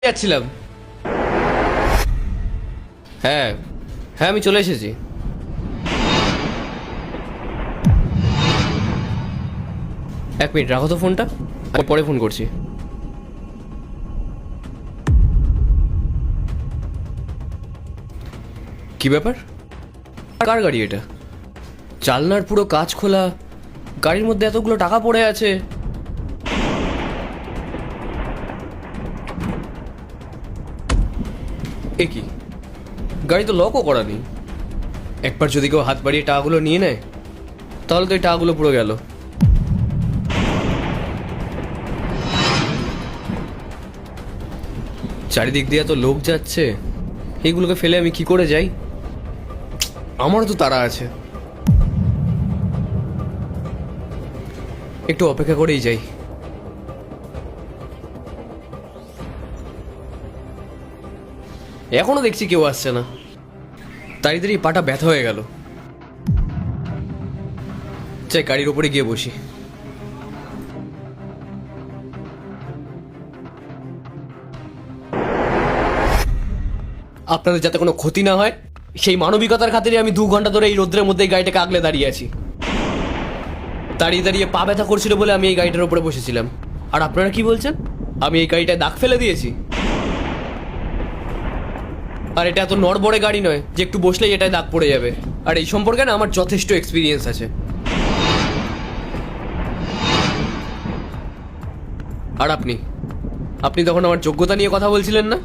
যাচ্ছিলাম। হ্যাঁ হ্যাঁ, আমি চলে এসেছি। এক মিনিট রাখো তো ফোনটা, আমি পরে ফোন করছি। কি ব্যাপার? কার গাড়ি এটা? জানলার পুরো কাঁচ খোলা, গাড়ির মধ্যে এতগুলো টাকা পড়ে আছে। এ কি, গাড়ি তো লকও করা নেই। একবার যদি কেউ হাত বাড়িয়ে টাকাগুলো নিয়ে নেয় তাহলে তো এই টাকাগুলো পুরো গেল। চারিদিক দিয়ে এত লোক যাচ্ছে, এইগুলোকে ফেলে আমি কি করে যাই? আমারও তো তাড়া আছে, একটু অপেক্ষা করেই যাই। এখনো দেখছি কেউ আসছে না, তাড়াতাড়ি পাটা ব্যথা হয়ে গেল। চাই গাড়ির উপরে গিয়ে বসি। আপনাদের যাতে কোনো ক্ষতি না হয় সেই মানবিকতার খাতিরে আমি 2 ঘন্টা ধরে এই রোদ্রের মধ্যে এই গাড়িটাকে আগলে দাঁড়িয়ে আছি। দাঁড়িয়ে দাঁড়িয়ে পা ব্যথা করছিল বলে আমি এই গাড়িটার উপরে বসেছিলাম। আর আপনারা কি বলছেন আমি এই গাড়িটায় দাগ ফেলে দিয়েছি? আর এটা এত নড়বড়ে গাড়ি নয় যে একটু বসলেই এটায় দাগ পড়ে যাবে। আর এই সম্পর্কে না আমার যথেষ্ট এক্সপিরিয়েন্স আছে। আর আপনি তখন আমার যোগ্যতা নিয়ে কথা বলছিলেন না?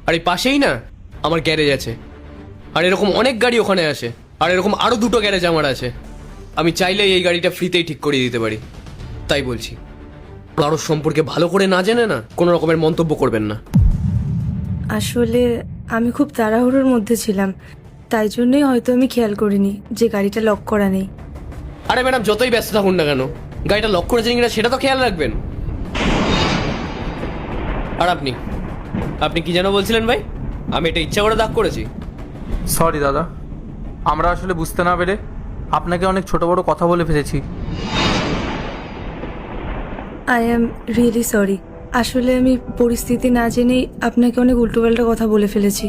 আর এই পাশেই না আমার গ্যারেজ আছে, আর এরকম অনেক গাড়ি ওখানে আসে, আর এরকম আরো 2টো গ্যারেজ আমার আছে। আমি চাইলেই এই গাড়িটা ফ্রিতেই ঠিক করিয়ে দিতে পারি। তাই বলছি, কারোর সম্পর্কে ভালো করে না জেনে না কোনো রকমের মন্তব্য করবেন না। আসলে আমি খুব তাড়াহুড়োর মধ্যে ছিলাম, তাই জন্যই হয়তো আমি খেয়াল করিনি যে গাড়িটা লক করা নেই। আরে ম্যাডাম, যতই ব্যস্ত থাকুন না কেন গাড়িটা লক করেছেন কিনা সেটা তো খেয়াল রাখবেন। আর আপনি কি যেন বলছিলেন ভাই? আমি এটা ইচ্ছা করে দাগ করেছি? সরি দাদা, আমরা আসলে বুঝতে না পেরে আপনাকে অনেক ছোট বড় কথা বলে ফেলেছি। I am really sorry. আসলে আমি পরিস্থিতি না জেনেই আপনাকে অনেক উল্টোপাল্টা কথা বলে ফেলেছি।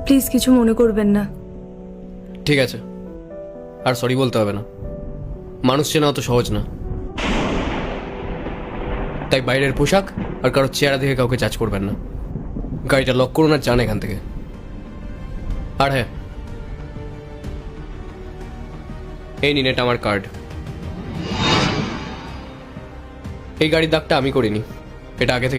প্লিজ কিছু মনে করবেন না। ঠিক আছে, আর সরি বলতে হবে না। মানুষ চেনা অত সহজ না। তাই বাইরের পোশাক আর কারোর চেহারা দেখে কাউকে জাজ করবেন না। গাড়িটা লক করুন আর যান এখান থেকে। আর হ্যাঁ, এই নিন, এটা আমার কার্ড। এই গাড়ির দাগটা আমি করিনি, এটা আগে থেকে